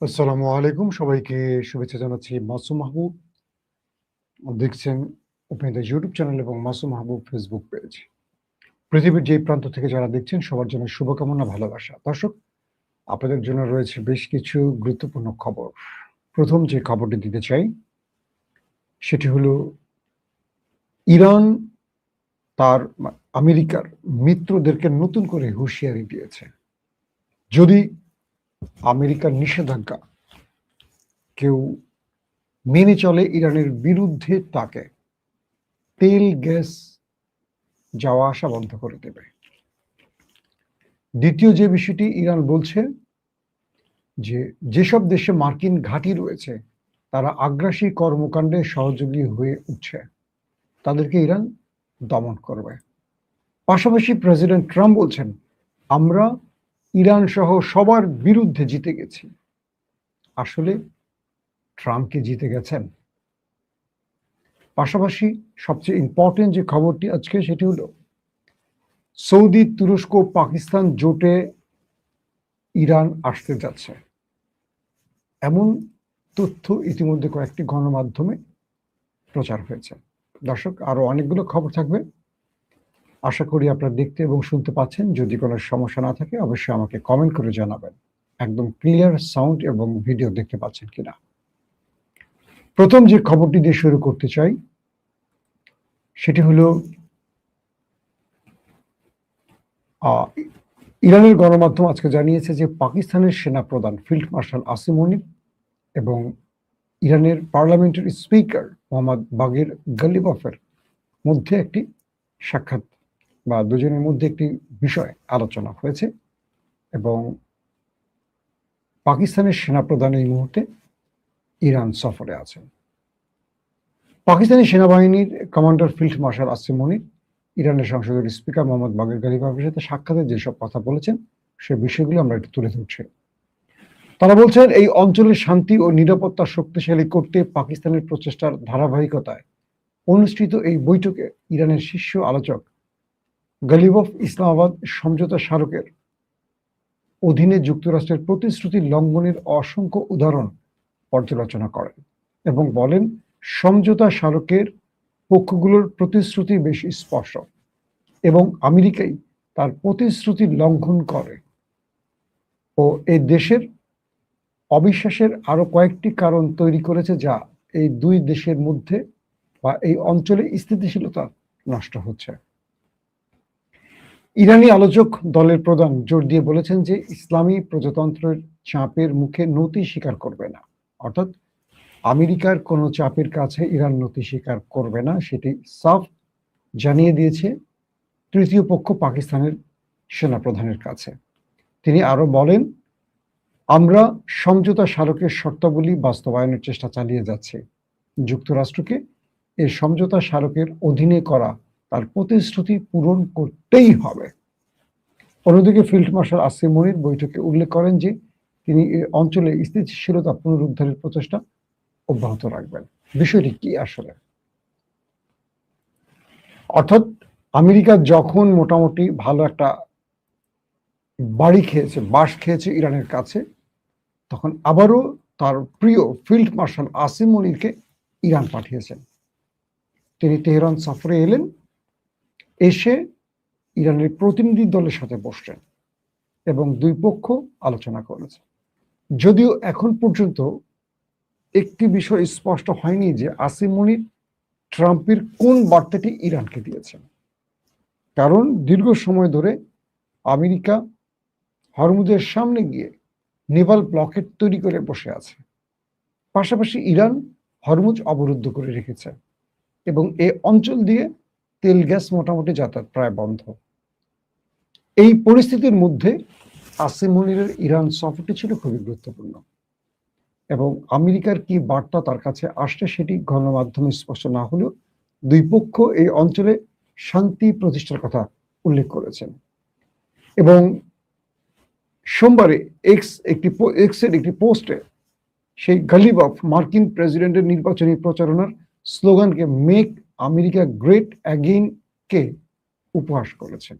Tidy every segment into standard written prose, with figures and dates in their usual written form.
আসসালামু আলাইকুম, সবাইকে শুভেচ্ছা জানাচ্ছি। মাসুম মাহবুব দেখছেন ওপেন দ্য ইউটিউব চ্যানেল এবং মাসুম মাহবুব ফেসবুক পেজ। পৃথিবীর যে প্রান্ত থেকে যারা দেখছেন সবার জন্য শুভকামনা, ভালোবাসা। দর্শক, আপনাদের জন্য রয়েছে বেশ কিছু গুরুত্বপূর্ণ খবর। প্রথম যে খবরটি দিতে চাই সেটি হলো ইরান তার আমেরিকার মিত্রদেরকে নতুন করে হুঁশিয়ারি দিয়েছে। যদি আমেরিকার নিষেধাজ্ঞা কেউ মেনে চলে, ইরানের বিরুদ্ধে তাকে তেল গ্যাস যাওয়া আসা বন্ধ করে দেবে। দ্বিতীয় যে বিষয়টি ইরান বলছে যে যেসব দেশে মার্কিন ঘাঁটি রয়েছে তারা আগ্রাসী কর্মকাণ্ডে সহযোগী হয়ে উঠছে, তাদেরকে ইরান দমন করবে। পাশাপাশি প্রেসিডেন্ট ট্রাম্প বলছেন, আমরা ইরান সহ সবার বিরুদ্ধে জিতে গেছি। আসলে ট্রাম্প কি জিতে গেছেন? পাশাপাশি সবচেয়ে ইম্পর্টেন্ট যে খবরটি আজকে সেটি হলো সৌদি, তুরস্ক, পাকিস্তান জোটে ইরান আসতে যাচ্ছে, এমন তথ্য ইতিমধ্যে কয়েকটি গণমাধ্যমে প্রচার হয়েছে। দর্শক, আরো অনেকগুলো খবর থাকবে, আশা করি আপনারা দেখতে এবং শুনতে পাচ্ছেন। যদি কোনো সমস্যা না থাকে অবশ্যই আমাকে কমেন্ট করে জানাবেন একদম ক্লিয়ার সাউন্ড এবং ভিডিও দেখতে পাচ্ছেন কিনা। প্রথম যে খবরটি দিয়ে শুরু করতে চাই সেটি হলো ইরানের গণমাধ্যম আজকে জানিয়েছে যে পাকিস্তানের সেনাপ্রধান ফিল্ড মার্শাল আসিম মনির এবং ইরানের পার্লামেন্টের স্পিকার মোহাম্মদ বাগের গালিবাফের মধ্যে একটি সাক্ষাৎ বা দুজনের মধ্যে একটি বিষয় আলোচনা হয়েছে এবং পাকিস্তানের সেনাপ্রধান এই মুহূর্তে ইরান সফরে আছেন। পাকিস্তানি সেনাবাহিনীর কমান্ডার ফিল্ড মার্শাল আসিম মনির ইরানের সংসদের স্পিকার মোহাম্মদ বাগের গালিবাফের সাথে সাক্ষাতে যেসব কথা বলেছেন সে বিষয়গুলো আমরা একটু তুলে ধরছি। তারা বলছেন, এই অঞ্চলের শান্তি ও নিরাপত্তা শক্তিশালী করতে পাকিস্তানের প্রচেষ্টার ধারাবাহিকতায় অনুষ্ঠিত এই বৈঠকে ইরানের শীর্ষ আলোচক গালিবফ ইসলামাবাদ সমঝোতা স্মারকের অধীনে যুক্তরাষ্ট্রের প্রতিশ্রুতি লঙ্ঘনের অসংখ্য উদাহরণ পর্যালোচনা করেন এবং বলেন, সমঝোতা স্মারকের পক্ষগুলোর প্রতিশ্রুতি বেশ স্পষ্ট এবং আমেরিকাই তার প্রতিশ্রুতি লঙ্ঘন করে ও এই দেশের অবিশ্বাসের আরো কয়েকটি কারণ তৈরি করেছে, যা এই দুই দেশের মধ্যে বা এই অঞ্চলে স্থিতিশীলতা নষ্ট হচ্ছে। ইরানি আলোচক দলের প্রধান জোর দিয়ে বলেছেন যে ইসলামী প্রজাতন্ত্রের চাপের মুখে নতি স্বীকার করবে না, অর্থাৎ আমেরিকার কোনো চাপের কাছে ইরান নতি স্বীকার করবে না, সেটি সাফ জানিয়ে দিয়েছে তৃতীয় পক্ষ পাকিস্তানের সেনাপ্রধানের কাছে। তিনি আরো বলেন, আমরা সমঝোতা স্মারকের শর্তাবলী বাস্তবায়নের চেষ্টা চালিয়ে যাচ্ছি। যুক্তরাষ্ট্রকে এই সমঝোতা স্মারকের অধীনে করা তার প্রতিশ্রুতি পূরণ করতেই হবে। অন্যদিকে ফিল্ড মার্শাল আসিম মনির বৈঠকে উল্লেখ করেন যে তিনি এই অঞ্চলে স্থিতিশীলতা পুনরুদ্ধারের প্রচেষ্টা অব্যাহত রাখবেন। বিষয়টি কি আসলে? অর্থাৎ আমেরিকা যখন মোটামুটি ভালো একটা বাড়ি খেয়েছে, বাস খেয়েছে ইরানের কাছে, তখন আবারও তার প্রিয় ফিল্ড মার্শাল আসিম মনিরকে ইরান পাঠিয়েছেন। তিনি তেহরান সফরে এলেন, এসে ইরানের প্রতিনিধি দলের সাথে বসলেন এবং দুই পক্ষ আলোচনা করেছে। যদিও এখন পর্যন্ত একটি বিষয় স্পষ্ট হয়নি যে আসিম মনির ট্রাম্পের কোন বার্তাটি ইরানকে দিয়েছেন, কারণ দীর্ঘ সময় ধরে আমেরিকা হরমুজের সামনে গিয়ে নেভাল ব্লকেট তৈরি করে বসে আছে। পাশাপাশি ইরান হরমুজ অবরুদ্ধ করে রেখেছে এবং এই অঞ্চল দিয়ে তেল গ্যাস মোটামুটি যাতায়াত প্রায় বন্ধ। এই পরিস্থিতির মধ্যে আসিম মনিরের ইরান সফরটি ছিল খুবই গুরুত্বপূর্ণ এবং আমেরিকার কি বার্তা তার কাছে আসছে সেটি গণমাধ্যমে স্পষ্ট না হলেও দুই পক্ষ এই অঞ্চলে শান্তি প্রতিষ্ঠার কথা উল্লেখ করেছেন। এবং সোমবারে এক্সের একটি পোস্টে সেই গালিবাফ মার্কিন প্রেসিডেন্টের নির্বাচনী প্রচারণার স্লোগানকে মেক আমেরিকা গ্রেট অ্যাগেইন কে উপহাস করেছেন।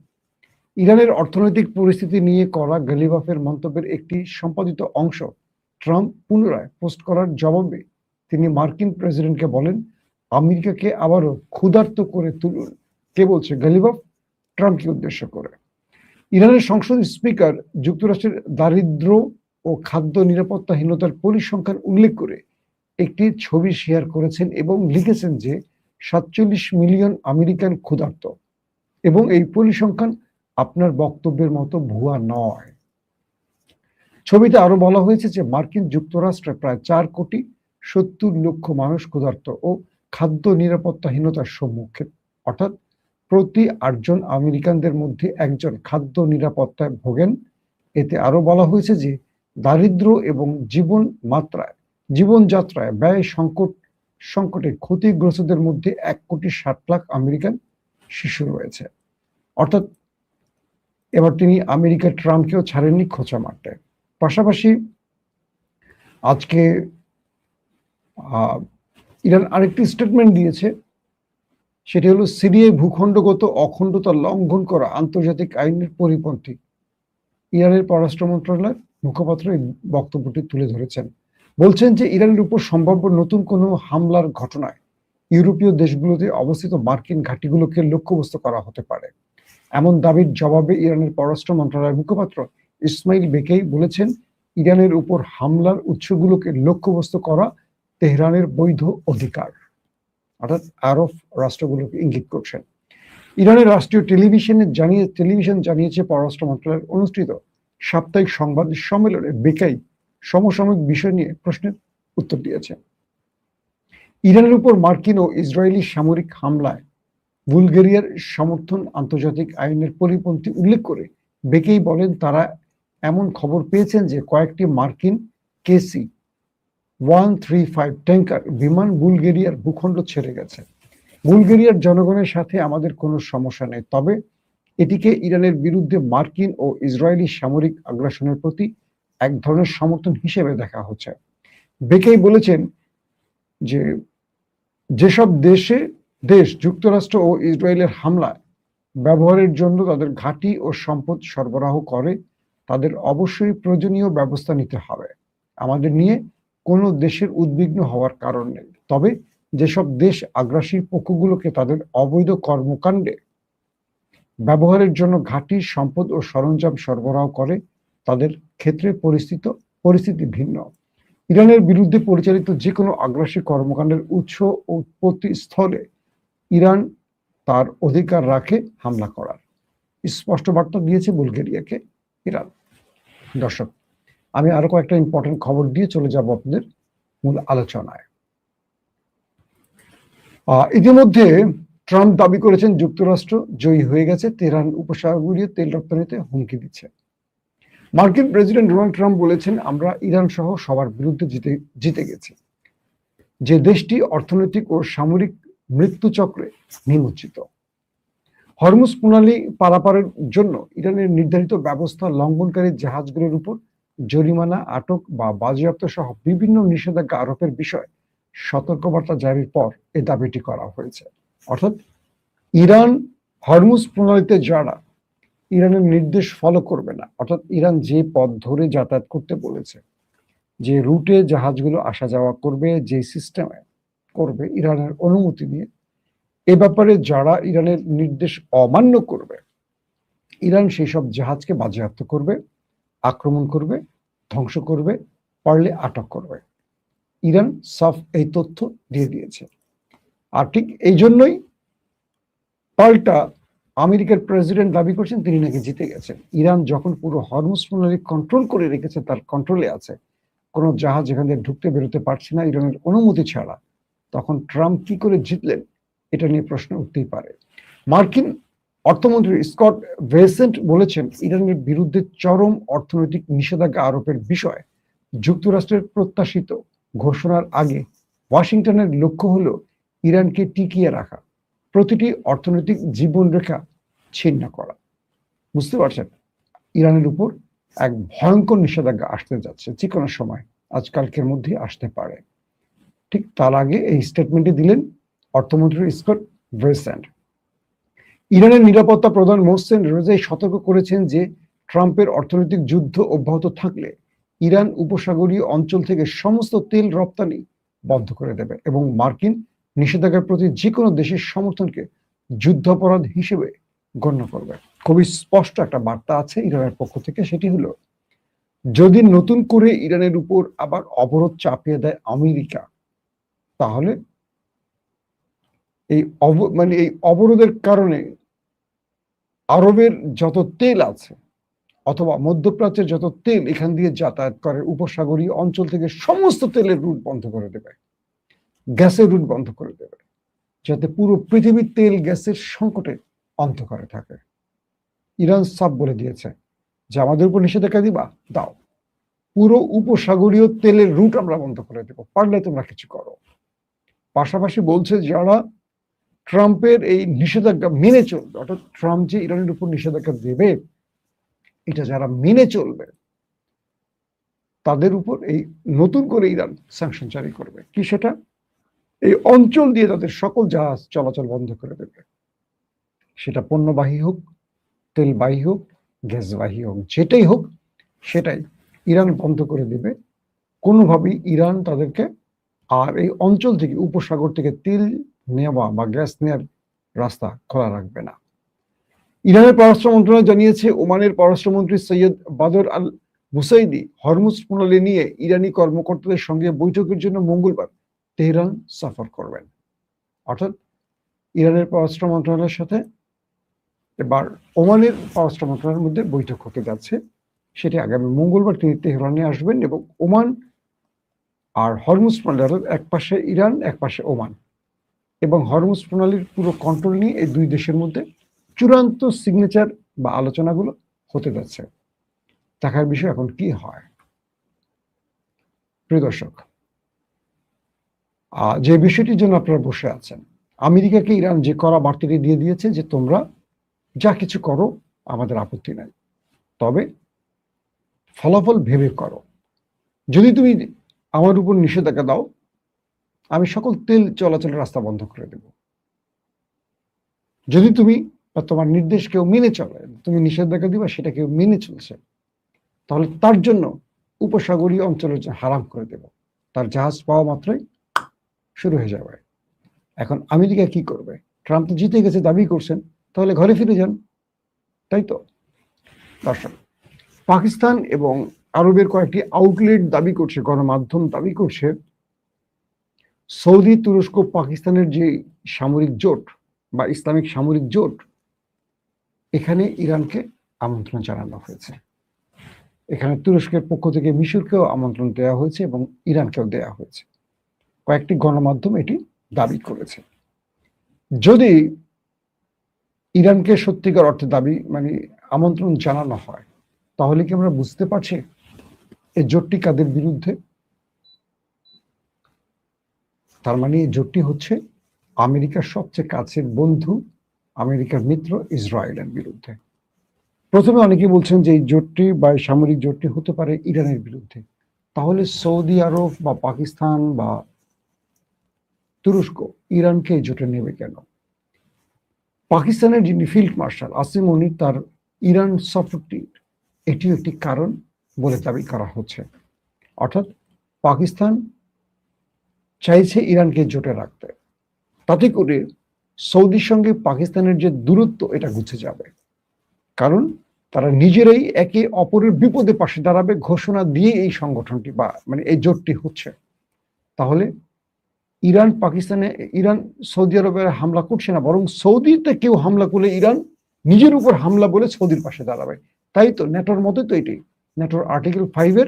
ইরানের অর্থনৈতিক পরিস্থিতি নিয়ে করা গালিবাফের মন্তব্যের একটি সম্পাদিত অংশ ট্রাম্প পুনরায় পোস্ট করার জবাবে তিনি মার্কিন প্রেসিডেন্টকে বলেন, আমেরিকাকে আবারও ক্ষুধার্ত করে তুলুন। কে বলছে? গালিবাফ ট্রাম্পকে উদ্দেশ্য করে। ইরানের সংসদ স্পিকার যুক্তরাষ্ট্রের দারিদ্র্য ও খাদ্য নিরাপত্তাহীনতার পরিসংখ্যান উল্লেখ করে একটি ছবি শেয়ার করেছেন এবং লিখেছেন যে 47 মিলিয়ন আমেরিকান ক্ষুধার্ত, এবং এই পরিসংখ্যান আপনার বক্তব্যের মতো ভুয়া নয়। ছবিতে আরো বলা হয়েছে যে মার্কিন যুক্তরাষ্ট্রে প্রায় 4,70,00,000 মানুষ ক্ষুধার্ত ও খাদ্য নিরাপত্তাহীনতার সম্মুখীন, অর্থাৎ প্রতি 8 জন আমেরিকানদের মধ্যে একজন খাদ্য নিরাপত্তায় ভোগেন। এতে আরো বলা হয়েছে যে দারিদ্র্য এবং জীবনযাত্রায় ব্যয় সংকটে ক্ষতিগ্রস্তদের মধ্যে 1,60,00,000 আমেরিকান শিশু রয়েছে। অর্থাৎ এবার তিনি আমেরিকার ট্রাম্পকেও ছাড়েননি খোঁচা মারতে। পাশাপাশি আজকে ইরান আরেকটি স্টেটমেন্ট দিয়েছে, সেটি হলো সিরিয়ায় ভূখণ্ডগত অখণ্ডতা লঙ্ঘন করা আন্তর্জাতিক আইনের পরিপন্থী। ইরানের পররাষ্ট্র মন্ত্রণালয়ের মুখপাত্র এই বক্তব্যটি তুলে ধরেছেন। বলছেন যে ইরানের উপর সম্ভাব্য নতুন কোনো হামলার ঘটনায় ইউরোপীয় দেশগুলোতে অবস্থিত মার্কিন ঘাঁটিগুলোকে লক্ষ্যবস্তু করা হতে পারে। এমন দাবির জবাবে ইরানের পররাষ্ট্র মন্ত্রণালয়ের মুখপাত্র ইসমাইল বেকেই বলেছেন, ইরানের উপর হামলার উৎসগুলোকে লক্ষ্যবস্তু করা তেহরানের বৈধ অধিকার, অর্থাৎ আরব রাষ্ট্রগুলোকে ইঙ্গিত করছেন। ইরানের রাষ্ট্রীয় টেলিভিশন জানিয়েছে পররাষ্ট্র মন্ত্রণালয়ের অনুষ্ঠিত সাপ্তাহিক সংবাদ সম্মেলনে বেকাই সমসাময়িক বিষয় নিয়ে প্রশ্নের উত্তর দিয়েছেন। ইরানের উপর মার্কিন ও ইসরায়েলি সামরিক হামলায় বুলগেরিয়ার সমর্থন আন্তর্জাতিক আইনের পরিপন্থী উল্লেখ করে বেকেই বলেন, তারা এমন খবর পেয়েছেন যে কয়েকটি মার্কিন KC-135 ট্যাঙ্কার বিমান বুলগেরিয়ার ভূখণ্ড ছেড়ে গেছে। বুলগেরিয়ার জনগণের সাথে আমাদের কোনো সমস্যা নেই, তবে এটিকে ইরানের বিরুদ্ধে মার্কিন ও ইসরায়েলি সামরিক আগ্রাসনের প্রতি এক ধরনের সমর্থন হিসেবে দেখা হচ্ছে। বেকেই বলেছেন যে যেসব দেশ যুক্তরাষ্ট্র ও ইসরায়েলের হামলায় ব্যবহারের জন্য তাদের ঘাঁটি ও সম্পদ সরবরাহ করে, তাদের অবশ্যই প্রয়োজনীয় ব্যবস্থা নিতে হবে। আমাদের নিয়ে কোনো দেশের উদ্বিগ্ন হওয়ার কারণ নেই, তবে যেসব দেশ আগ্রাসী পক্ষগুলোকে তাদের অবৈধ কর্মকাণ্ডে ব্যবহারের জন্য ঘাঁটি সম্পদ ও সরঞ্জাম সরবরাহ করে, তাদের ক্ষেত্রে পরিস্থিতি ভিন্ন। ইরানের বিরুদ্ধে পরিচালিত যে কোনো আগ্রাসী কর্মকাণ্ডের উৎস ও উৎপত্তি স্থলে ইরান তার অধিকার রাখে হামলা করার। স্পষ্ট বার্তা দিয়েছে বুলগেরিয়াকে ইরান। দর্শক, আমি আরো কয়েকটা ইম্পর্টেন্ট খবর দিয়ে চলে যাব আপনাদের মূল আলোচনায়। ইতিমধ্যে ট্রাম্প দাবি করেছেন যুক্তরাষ্ট্র জয়ী হয়ে গেছে, তেহরান উপসাগরীয় তেল রপ্তানিতে হুমকি দিচ্ছে। মার্কিন প্রেসিডেন্ট ডোনাল্ড ট্রাম্প বলেছেন, আমরা ইরান সহ সবার বিরুদ্ধে জিতে গেছি, যে দেশটি অর্থনৈতিক ও সামরিক মৃত্যুচক্রে নিমজ্জিত। হরমুজ প্রণালী পারাপারের জন্য ইরানের নির্ধারিত ব্যবস্থা লঙ্ঘনকারী জাহাজগুলোর উপর জরিমানা, আটক বা বাজেয়াপ্ত সহ বিভিন্ন নিষেধাজ্ঞা আরোপের বিষয়ে সতর্কবার্তা জারির পর এই দাবিটি করা হয়েছে। অর্থাৎ ইরান হরমুজ প্রণালীতে যারা ইরানের নির্দেশ ফলো করবে না, অর্থাৎ ইরান যে পথ ধরে যাতায়াত করতে বলেছে, যে রুটে জাহাজগুলো আসা যাওয়া করবে, যে সিস্টেমে করবে ইরানের অনুমতি নিয়ে, এ ব্যাপারে যারা ইরানের নির্দেশ অমান্য করবে, ইরান সেই সব জাহাজকে বাজেয়াপ্ত করবে, আক্রমণ করবে, ধ্বংস করবে, পারলে আটক করবে। ইরান সাফ এই তথ্য দিয়ে দিয়েছে। আর ঠিক এই জন্যই পাল্টা আমেরিকার প্রেসিডেন্ট দাবি করছেন তিনি নাকি জিতে গেছেন। ইরান যখন পুরো হরমুজ প্রণালী কন্ট্রোল করে রেখেছে, তার কন্ট্রোলে আছে, কোনো জাহাজ এখান থেকে ঢুকতে বেরোতে পারছে না ইরানের অনুমতি ছাড়া, তখন ট্রাম্প কি করে জিতলেন, এটা নিয়ে প্রশ্ন উঠতেই পারে। মার্কিন অর্থমন্ত্রী স্কট বেসেন্ট বলেছেন, ইরানের বিরুদ্ধে চরম অর্থনৈতিক নিষেধাজ্ঞা আরোপের বিষয়ে যুক্তরাষ্ট্রের প্রত্যাশিত ঘোষণার আগে ওয়াশিংটনের লক্ষ্য হলো ইরানকে টিকিয়ে রাখা, প্রতিটি অর্থনৈতিক জীবনরেখা ছিন্ন করা। বুঝতে পারছেন, ইরানের উপর এক ভয়ঙ্কর নিষেধাজ্ঞা আসতে যাচ্ছে, যে কোনো সময়, আজকালকের মধ্যে আসতে পারে। ঠিক তার আগে এই স্টেটমেন্টটি দিলেন অর্থমন্ত্রী স্কট বেসেন্ট। ইরানের নিরাপত্তা প্রধান মোহসেন রেজাই সতর্ক করেছেন যে ট্রাম্পের অর্থনৈতিক যুদ্ধ অব্যাহত থাকলে ইরান উপসাগরীয় অঞ্চল থেকে সমস্ত তেল রপ্তানি বন্ধ করে দেবে এবং মার্কিন নিষেধাজ্ঞার প্রতি যে কোনো দেশের সমর্থনকে যুদ্ধাপরাধ হিসেবে গণ্য করবে। খুবই স্পষ্ট একটা বার্তা আছে ইরানের পক্ষ থেকে, সেটি হলো যদি নতুন করে ইরানের উপর আবার অবরোধ চাপিয়ে দেয় আমেরিকা, তাহলে এই এই অবরোধের কারণে আরবের যত তেল আছে অথবা মধ্যপ্রাচ্যের যত তেল এখান দিয়ে যাতায়াত করে উপসাগরীয় অঞ্চল থেকে সমস্ত তেলের রুট বন্ধ করে দেবে, গ্যাসের রুট বন্ধ করে দেবে, যাতে পুরো পৃথিবীর তেল গ্যাসের সংকটে অন্ধকারে থাকে। ইরান সাফ বলে দিয়েছে যে আমাদের উপর নিষেধাজ্ঞা দিবা, দাও, পুরো উপসাগরীয় তেলের রুট আমরা বন্ধ করে দেবো, পারলে তোমরা কিছু করো। পাশাপাশি বলছে যারা ট্রাম্পের এই নিষেধাজ্ঞা মেনে চলবে, অর্থাৎ ট্রাম্প যে ইরানের উপর নিষেধাজ্ঞা দেবে এটা যারা মেনে চলবে তাদের উপর এই নতুন করে ইরান স্যাংশন জারি করবে। কি সেটা? এই অঞ্চল দিয়ে তাদের সকল জাহাজ চলাচল বন্ধ করে দেবে, সেটা পণ্যবাহী হোক, তেলবাহী হোক, গ্যাসবাহী হোক, যেটাই হোক সেটাই ইরান বন্ধ করে দেবে। কোনোভাবেই ইরান তাদেরকে আর এই অঞ্চল থেকে উপসাগর থেকে তেল নেওয়া বা গ্যাস নেওয়ার রাস্তা খোলা রাখবে না। ইরানের পররাষ্ট্র মন্ত্রণালয় জানিয়েছে ওমানের পররাষ্ট্রমন্ত্রী সৈয়দ বাদর আল বুসাইদি হরমুজ প্রণালী নিয়ে ইরানি কর্মকর্তাদের সঙ্গে বৈঠকের জন্য মঙ্গলবার তেহরান সফর করবেন। অর্থাৎ ইরানের পররাষ্ট্র মন্ত্রণালয়ের সাথে এবার ওমানের পররাষ্ট্র মন্ত্রণালয়ের মধ্যে বৈঠক হতে যাচ্ছে, সেটি আগামী মঙ্গলবার তিনি তেহরানে আসবেন এবং ওমান আর হরমুজ প্রণালীর এক পাশে ইরান এক পাশে ওমান এবং হরমুজ প্রণালীর পুরো কন্ট্রোল নিয়ে এই দুই দেশের মধ্যে চূড়ান্ত সিগনেচার বা আলোচনাগুলো হতে যাচ্ছে। দেখার বিষয় এখন কি হয়। প্রিয় দর্শক, যে বিষয়টির জন্য আপনারা বসে আছেন, আমেরিকাকে ইরান যে কড়া বার্তাটি দিয়ে দিয়েছে যে তোমরা যা কিছু করো আমাদের আপত্তি নাই, তবে ফলাফল ভেবে করো। যদি তুমি আমার উপর নিষেধাজ্ঞা দাও, আমি সকল তেল চলাচলের রাস্তা বন্ধ করে দেব। যদি তুমি বা তোমার নির্দেশ কেউ মেনে চলে, তুমি নিষেধাজ্ঞা দিবা সেটা কেউ মেনে চলছে, তাহলে তার জন্য উপসাগরীয় অঞ্চলের হারাম করে দেব, তার জাহাজ পাওয়া মাত্রই শুরু হয়ে যাবে। এখন আমেরিকা কি করবে? ট্রাম্প তো জিতে গেছে দাবি করছেন, তাহলে ঘরে ফিরে যান, তাই তো? দর্শক, পাকিস্তান এবং আরবের কয়েকটি আউটলেট দাবি করছে, গণমাধ্যম দাবি করছে, সৌদি, তুরস্ক, পাকিস্তানের যে সামরিক জোট বা ইসলামিক সামরিক জোট, এখানে ইরানকে আমন্ত্রণ জানানো হয়েছে। এখানে তুরস্কের পক্ষ থেকে মিশরকেও আমন্ত্রণ দেওয়া হয়েছে এবং ইরানকেও দেওয়া হয়েছে। কয়েকটি গণমাধ্যম এটি দাবি করেছে। যদি ইরানকে সত্যিকার অর্থে দাবি আমন্ত্রণ জানানো হয়, তাহলে কি আমরা বুঝতে পারছি এই জোটটি কাদের বিরুদ্ধে? তার মানে এই জোটটি হচ্ছে আমেরিকার সবচেয়ে কাছের বন্ধু, আমেরিকার মিত্র ইসরায়েলের বিরুদ্ধে। প্রথমে অনেকে বলছেন যে এই জোটটি বা সামরিক জোটটি হতে পারে ইরানের বিরুদ্ধে। তাহলে সৌদি আরব বা পাকিস্তান বা তুরস্ক ইরানকে এই জোটে নেবে কেন? পাকিস্তানের যিনি ফিল্ড মার্শাল আসিম মনির তার ইরান সফরটি এটিও একটি কারণ বলে দাবি করা হচ্ছে। অর্থাৎ পাকিস্তান চাইছে ইরানকে জোটে রাখতে, তাতে করে সৌদির সঙ্গে পাকিস্তানের যে দূরত্ব এটা ঘুচে যাবে, কারণ তারা নিজেরাই একে অপরের বিপদে পাশে দাঁড়াবে ঘোষণা দিয়ে এই সংগঠনটি বা এই জোটটি হচ্ছে। তাহলে ইরান সৌদি আরবের হামলা করছে না, বরং সৌদিতে কেউ হামলা করলে ইরান নিজের উপর হামলা বলে সৌদির পাশে দাঁড়াবে। তাই তো ন্যাটোর মতো তো এটি, ন্যাটোর আর্টিকেল 5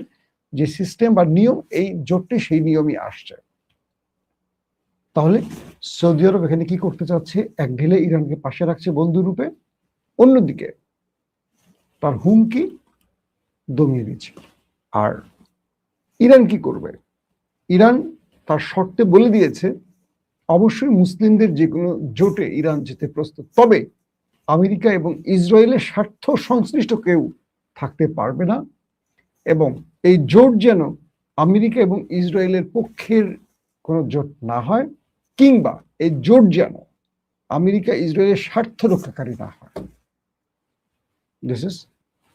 যে সিস্টেম বা নিয়ম, এই জোটটি সেই নিয়মই আসছে। তাহলে সৌদি আরব এখানে কি করতে চাচ্ছে? এক ঢিলে ইরানকে পাশে রাখছে বন্ধু রূপে, অন্যদিকে তার হুমকি দমিয়ে দিচ্ছে। আর ইরান কি করবে? ইরান তার শর্তে বলে দিয়েছে অবশ্যই মুসলিমদের যে কোনো জোটে ইরান যেতে প্রস্তুত, তবে আমেরিকা এবং ইসরায়েলের স্বার্থ সংশ্লিষ্ট কেউ থাকতে পারবে না, এবং এই জোট যেন আমেরিকা এবং ইসরায়েলের পক্ষের কোনো জোট না হয়, কিংবা এই জোট যেন আমেরিকা ইসরায়েলের স্বার্থ রক্ষাকারী না হয়। This is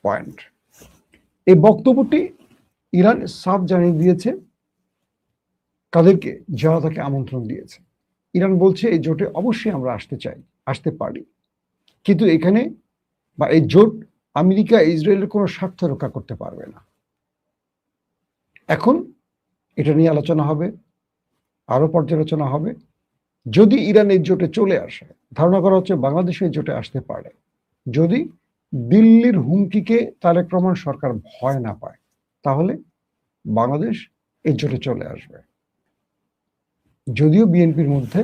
point. এই বক্তব্যটি ইরান সাফ জানিয়ে দিয়েছে কাদেরকে, যারা তাকে আমন্ত্রণ দিয়েছে। ইরান বলছে এই জোটে অবশ্যই আমরা আসতে চাই, আসতে পারি, কিন্তু এখানে বা এই জোট আমেরিকা ইসরায়েলের কোনো স্বার্থ রক্ষা করতে পারবে না। এখন এটা নিয়ে আলোচনা হবে, আরো পর্যালোচনা হবে। যদি ইরান এই জোটে চলে আসে, ধারণা করা হচ্ছে বাংলাদেশ এই জোটে আসতে পারে, যদি দিল্লির হুমকিকে তারেক রহমান সরকার ভয় না পায়, তাহলে বাংলাদেশ এই জোটে চলে আসবে। যদিও বিএনপির মধ্যে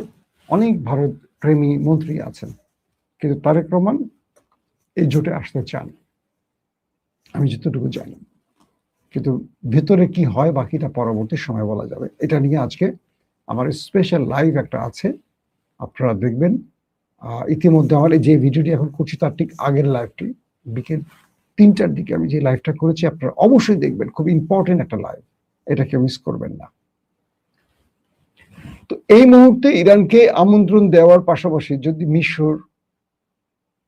অনেক ভারত প্রেমী মন্ত্রী আছেন, কিন্তু তারেক রহমান এই জোটে আসতে চান, আমি যতটুকু জানি। কিন্তু ভেতরে কি হয় বাকিটা পরবর্তী সময় বলা যাবে। এটা নিয়ে আজকে আমার স্পেশাল লাইভ একটা আছে, আপনারা দেখবেন। ইতিমধ্যে আমার যে ভিডিওটি এখন করছি তার ঠিক আগের লাইভটি বিকেল 3টার দিকে আমি যে লাইভটা করেছি, আপনারা অবশ্যই দেখবেন। খুব ইম্পর্টেন্ট একটা লাইভ, এটাকে মিস করবেন না। তো এই মুহূর্তে ইরানকে আমন্ত্রণ দেওয়ার পাশাপাশি যদি মিশর,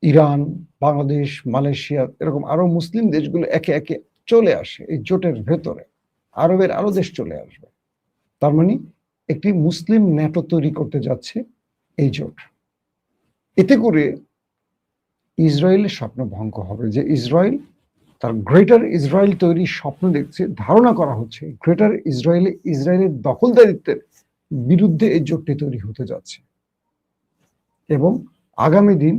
ইরান, বাংলাদেশ, মালয়েশিয়া এরকম আরো মুসলিম দেশগুলো একে একে চলে আসে এই জোটের ভেতরে, আরবের আরো দেশ চলে আসবে, তার মানে একটি মুসলিম ন্যাটো তৈরি করতে যাচ্ছে এই জোট। এতে করে ইসরায়েলের স্বপ্ন ভঙ্গ হবে, যে ইসরায়েল তার গ্রেটার ইসরায়েল তৈরির স্বপ্ন দেখছে। ধারণা করা হচ্ছে গ্রেটার ইসরায়েলের দখলদারিত্বের বিরুদ্ধে এই জোটটি তৈরি হতে যাচ্ছে, এবং আগামী দিন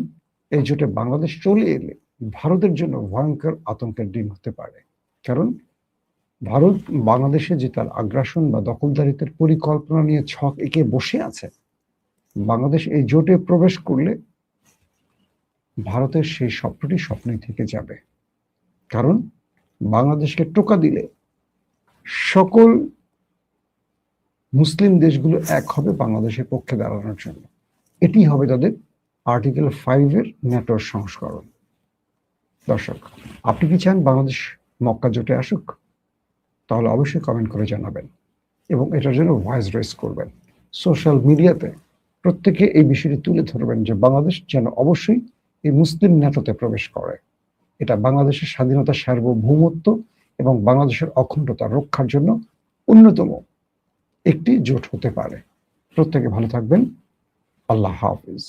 এই জোটে বাংলাদেশ চলে এলে ভারতের জন্য ভয়ঙ্কর আতঙ্কের দিন হতে পারে। কারণ ভারত বাংলাদেশে যে তার আগ্রাসন বা দখলদারিত্বের পরিকল্পনা নিয়ে ছক এঁকে বসে আছে, বাংলাদেশ এই জোটে প্রবেশ করলে ভারতের সেই স্বপ্নটি স্বপ্নই থেকে যাবে। কারণ বাংলাদেশকে টোকা দিলে সকল মুসলিম দেশগুলো এক হবে বাংলাদেশের পক্ষে দাঁড়ানোর জন্য। এটি হবে তাদের আর্টিকেল 5-এর ন্যাটোর সংস্করণ। দর্শক, আপনি কি চান বাংলাদেশ মক্কা জোটে আসুক? তাহলে অবশ্যই কমেন্ট করে জানাবেন এবং এটার জন্য ভয়েস রেজ করবেন। সোশ্যাল মিডিয়াতে প্রত্যেকে এই বিষয়টি তুলে ধরবেন যে বাংলাদেশ যেন অবশ্যই এই মুসলিম ন্যাটোতে প্রবেশ করে। এটা বাংলাদেশের স্বাধীনতা, সার্বভৌমত্ব এবং বাংলাদেশের অখণ্ডতা রক্ষার জন্য অন্যতম একটি জোট হতে পারে। প্রত্যেকে ভালো থাকবেন। আল্লাহ হাফিজ।